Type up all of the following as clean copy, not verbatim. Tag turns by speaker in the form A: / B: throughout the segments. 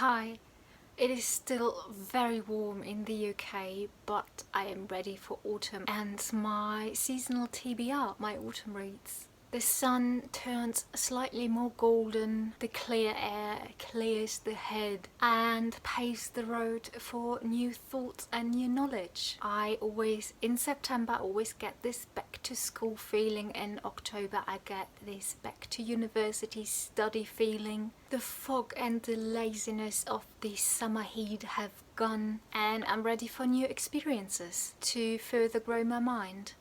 A: Hi, it is still very warm in the UK, but I am ready for autumn and my seasonal TBR, my autumn reads. The sun turns slightly more golden, the clear air clears the head and paves the road for new thoughts and new knowledge. In September, always get this back to school feeling. In October, I get this back to university study feeling. The fog and the laziness of the summer heat have gone and I'm ready for new experiences to further grow my mind.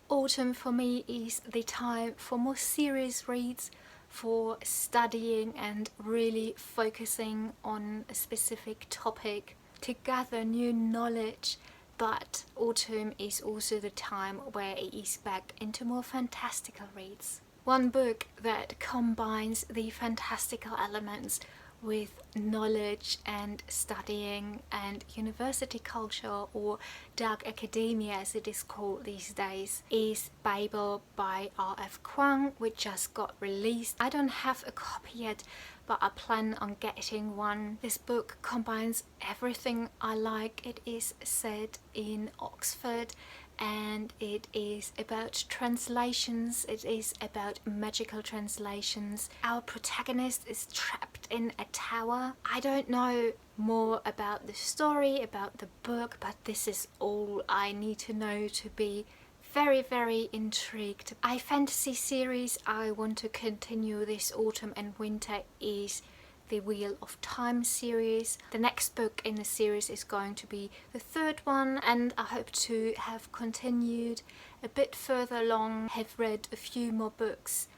A: Autumn for me is the time for more serious reads, for studying and really focusing on a specific topic to gather new knowledge. But autumn is also the time where it is back into more fantastical reads. One book that combines the fantastical elements with knowledge and studying and university culture, or dark academia as it is called these days, is Babel by R.F. Kuang, which just got released. I don't have a copy yet, but I plan on getting one. This book combines everything I like. It is set in Oxford and it is about translations, it is about magical translations. Our protagonist is trapped in a tower. I don't know more about the story, about the book, but this is all I need to know to be very intrigued. A fantasy series I want to continue this autumn and winter is the Wheel of Time series. The next book in the series is going to be the third one, and I hope to have continued a bit further along, have read a few more books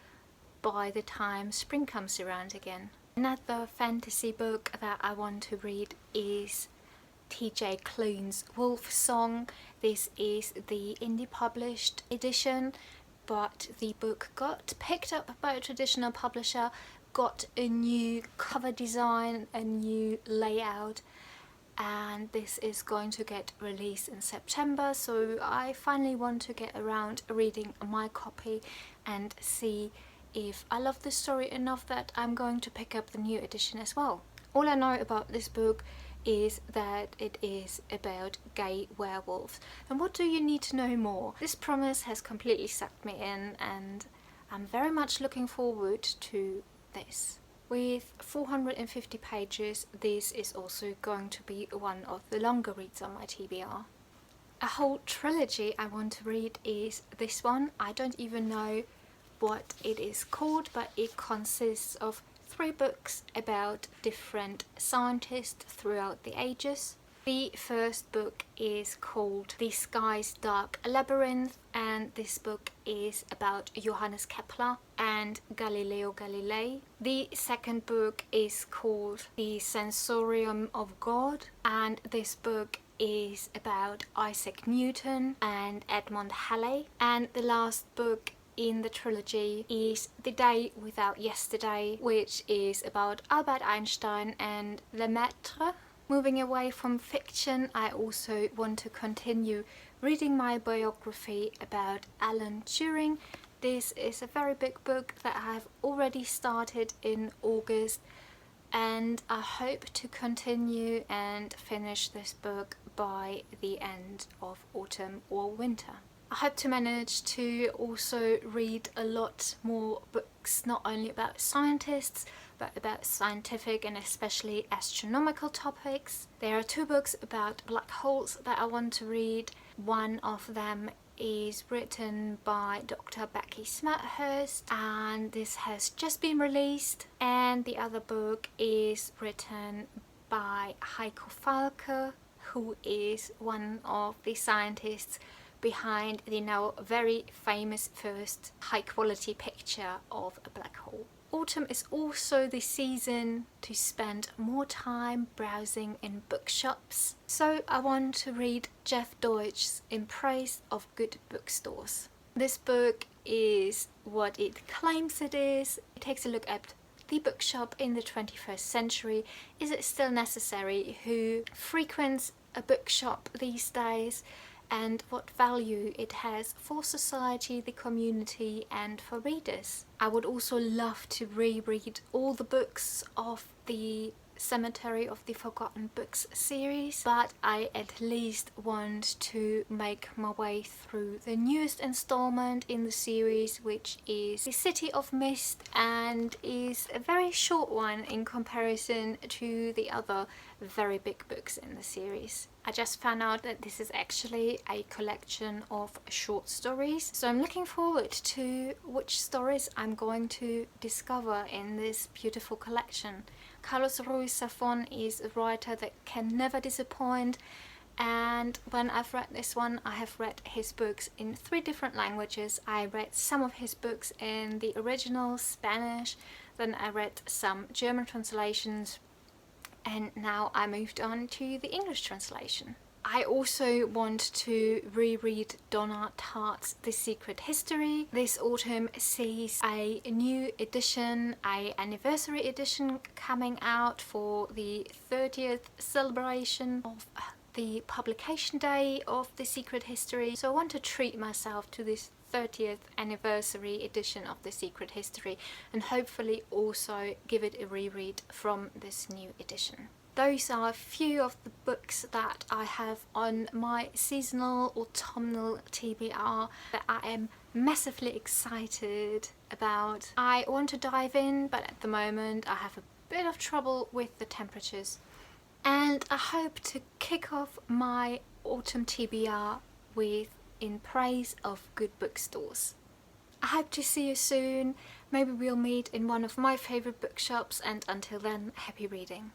A: by the time spring comes around again. Another fantasy book that I want to read is T.J. Klune's Wolf Song. This is the indie published edition, but the book got picked up by a traditional publisher, got a new cover design, a new layout, and this is going to get released in September, so I finally want to get around reading my copy and see if I love the story enough that I'm going to pick up the new edition as well. All I know about this book is that it is about gay werewolves. And what do you need to know more? This promise has completely sucked me in and I'm very much looking forward to this. With 450 pages, this is also going to be one of the longer reads on my TBR. A whole trilogy I want to read is this one. I don't even know what it is called, but it consists of 3 books about different scientists throughout the ages. The first book is called The Sky's Dark Labyrinth, and this book is about Johannes Kepler and Galileo Galilei. The second book is called The Sensorium of God, and this book is about Isaac Newton and Edmund Halley. And the last book in the trilogy is The Day Without Yesterday, which is about Albert Einstein and Lemaitre. Moving away from fiction, I also want to continue reading my biography about Alan Turing. This is a very big book that I have already started in August, and I hope to continue and finish this book by the end of autumn or winter. I hope to manage to also read a lot more books, not only about scientists, but about scientific and especially astronomical topics. There are 2 books about black holes that I want to read. One of them is written by Dr. Becky Smarthurst, and this has just been released. And the other book is written by Heiko Falke, who is one of the scientists behind the now very famous first high-quality picture of a black hole. Autumn is also the season to spend more time browsing in bookshops, so I want to read Jeff Deutsch's In Praise of Good Bookstores. This book is what it claims it is. It takes a look at the bookshop in the 21st century. Is it still necessary? Who frequents a bookshop these days? And what value it has for society, the community, and for readers. I would also love to reread all the books of the Cemetery of the Forgotten Books series, but I at least want to make my way through the newest installment in the series, which is The City of Mist, and is a very short one in comparison to the other very big books in the series. I just found out that this is actually a collection of short stories, so I'm looking forward to which stories I'm going to discover in this beautiful collection. Carlos Ruiz Zafón is a writer that can never disappoint, and when I've read this one, I have read his books in 3 different languages. I read some of his books in the original Spanish, then I read some German translations, and now I moved on to the English translation. I also want to reread Donna Tartt's The Secret History. This autumn sees a new edition, an anniversary edition coming out for the 30th celebration of the publication day of The Secret History. So I want to treat myself to this 30th anniversary edition of The Secret History and hopefully also give it a reread from this new edition. Those are a few of the books that I have on my seasonal autumnal TBR that I am massively excited about. I want to dive in, but at the moment I have a bit of trouble with the temperatures. And I hope to kick off my autumn TBR with In Praise of Good Bookstores. I hope to see you soon. Maybe we'll meet in one of my favourite bookshops, and until then, happy reading.